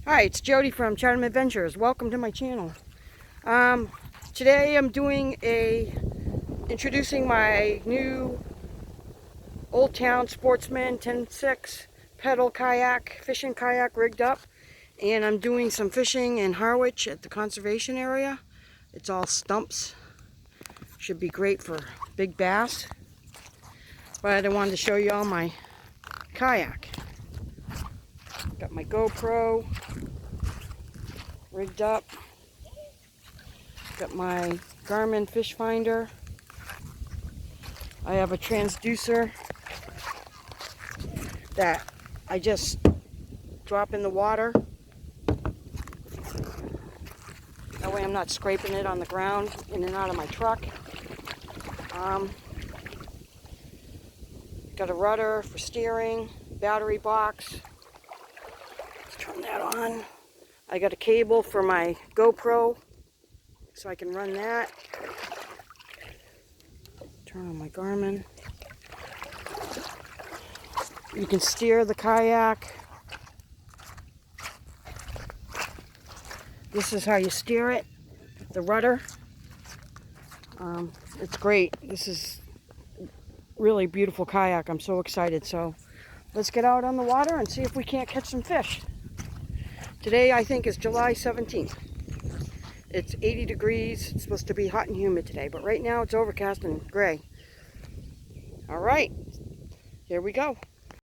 Hi, it's Jody from Chatham Adventures. Welcome to my channel. Today I'm introducing my new Old Town Sportsman 10.6 pedal kayak, fishing kayak rigged up. And I'm doing some fishing in Harwich at the conservation area. It's all stumps. Should be great for big bass. But I wanted to show you all my kayak. Got my GoPro rigged up. Got my Garmin fish finder. I have a transducer that I just drop in the water. That way I'm not scraping it on the ground in and out of my truck. Got a rudder for steering, battery box. Let's turn that on. I got a cable for my GoPro so I can run that. Turn on my Garmin. You can steer the kayak. This is how you steer it, the rudder. It's great. This is really beautiful kayak. I'm so excited. So let's get out on the water and see if we can't catch some fish. Today I think is July 17th. It's 80 degrees. It's supposed to be hot and humid today, but right now it's overcast and gray. All right, here we go.